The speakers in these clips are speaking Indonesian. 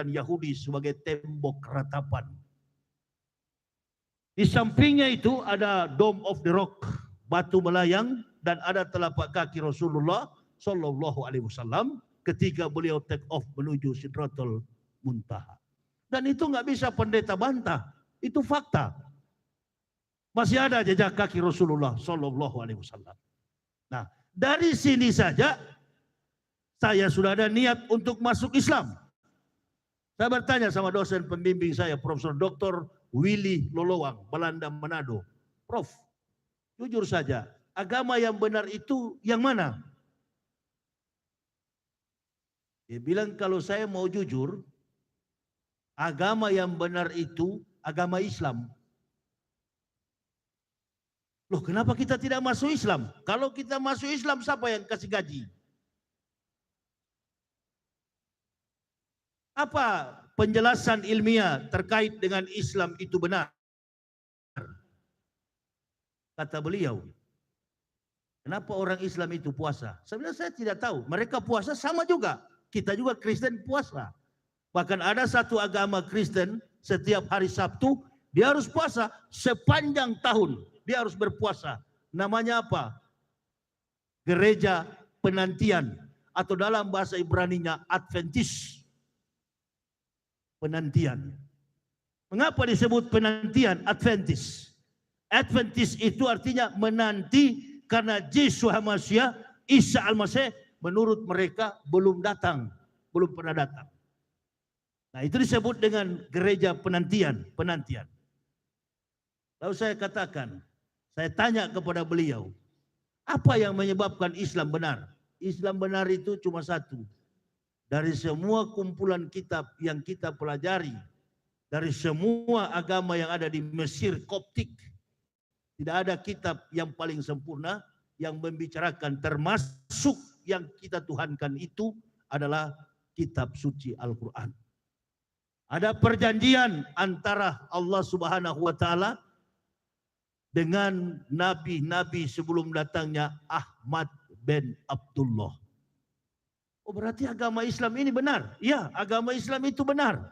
Yahudi sebagai tembok ratapan. Di sampingnya itu ada Dome of the Rock, batu melayang, dan ada telapak kaki Rasulullah Shallallahu Alaihi Wasallam ketika beliau take off menuju Sidratul Muntaha. Dan itu nggak bisa pendeta bantah, itu fakta. Masih ada jejak kaki Rasulullah Shallallahu Alaihi Wasallam. Nah, dari sini saja saya sudah ada niat untuk masuk Islam. Saya bertanya sama dosen pembimbing saya, Profesor Dr. Willy Lolowang, Belanda Manado. Prof, jujur saja, agama yang benar itu yang mana? Dia bilang kalau saya mau jujur, agama yang benar itu agama Islam. Loh, kenapa kita tidak masuk Islam? Kalau kita masuk Islam, siapa yang kasih gaji? Apa penjelasan ilmiah terkait dengan Islam itu benar? Kata beliau, kenapa orang Islam itu puasa? Sebenarnya saya tidak tahu. Mereka puasa sama juga. Kita juga Kristen puasa. Bahkan ada satu agama Kristen, setiap hari Sabtu, dia harus puasa sepanjang tahun. Dia harus berpuasa. Namanya apa? Gereja penantian. Atau dalam bahasa Ibraninya Adventis. Penantian. Mengapa disebut penantian Adventis? Adventis itu artinya menanti karena Yesus Masya, Isa Al-Masih menurut mereka belum datang. Belum pernah datang. Nah, itu disebut dengan gereja penantian. Lalu saya katakan, saya tanya kepada beliau, apa yang menyebabkan Islam benar? Islam benar itu cuma satu. Dari semua kumpulan kitab yang kita pelajari, dari semua agama yang ada di Mesir Koptik, tidak ada kitab yang paling sempurna yang membicarakan, termasuk yang kita tuhankan itu adalah kitab suci Al-Quran. Ada perjanjian antara Allah Subhanahu wa Ta'ala dengan nabi-nabi sebelum datangnya Ahmad bin Abdullah. Oh, berarti agama Islam ini benar? Ya, agama Islam itu benar.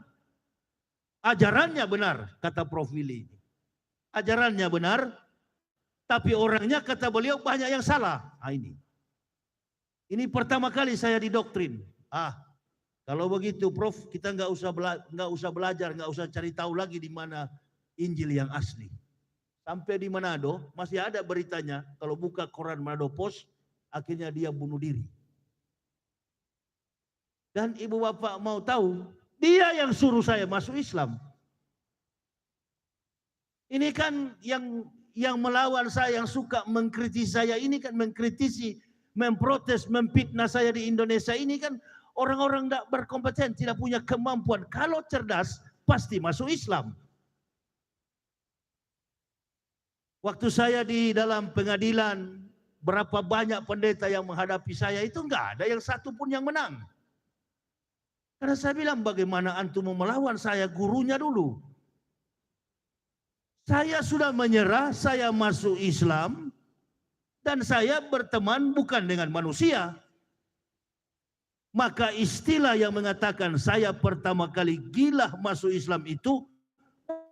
Ajarannya benar, kata Prof. Willy. Ajarannya benar, tapi orangnya kata beliau banyak yang salah. Ini pertama kali saya didoktrin. Kalau begitu Prof, kita nggak usah belajar, nggak usah cari tahu lagi di mana Injil yang asli. Sampai di Manado masih ada beritanya, kalau buka koran Manado Post, akhirnya dia bunuh diri. Dan ibu bapak mau tahu, dia yang suruh saya masuk Islam. Ini kan yang melawan saya, yang suka mengkritisi saya, ini kan mengkritisi, memprotes, memfitnah saya di Indonesia ini kan orang-orang tidak berkompeten, tidak punya kemampuan. Kalau cerdas, pasti masuk Islam. Waktu saya di dalam pengadilan, berapa banyak pendeta yang menghadapi saya, itu enggak ada yang satu pun yang menang. Karena saya bilang, bagaimana antum mau melawan saya, gurunya dulu. Saya sudah menyerah, saya masuk Islam, dan saya berteman bukan dengan manusia. Maka istilah yang mengatakan saya pertama kali gila masuk Islam itu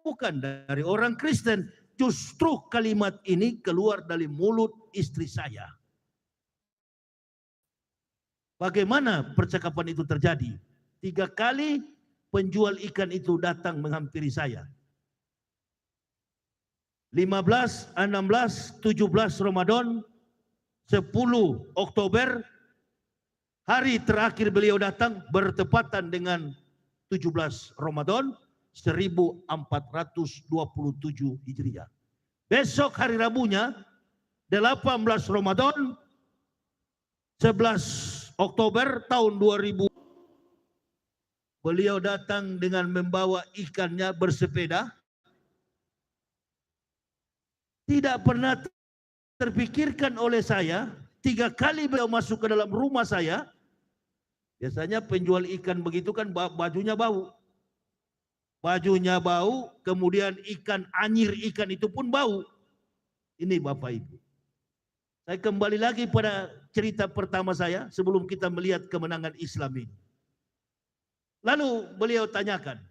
bukan dari orang Kristen. Justru kalimat ini keluar dari mulut istri saya. Bagaimana percakapan itu terjadi? 3 kali penjual ikan itu datang menghampiri saya. 15, 16, 17 Ramadan, 10 Oktober, hari terakhir beliau datang bertepatan dengan 17 Ramadan 1427 Hijriah. Besok hari Rabunya 18 Ramadan 11 Oktober tahun 2000. Beliau datang dengan membawa ikannya bersepeda. Tidak pernah terpikirkan oleh saya, 3 kali beliau masuk ke dalam rumah saya. Biasanya penjual ikan begitu kan bajunya bau. Bajunya bau, kemudian ikan anyir ikan itu pun bau. Ini Bapak Ibu. Saya kembali lagi pada cerita pertama saya sebelum kita melihat kemenangan Islam ini. Lalu beliau tanyakan,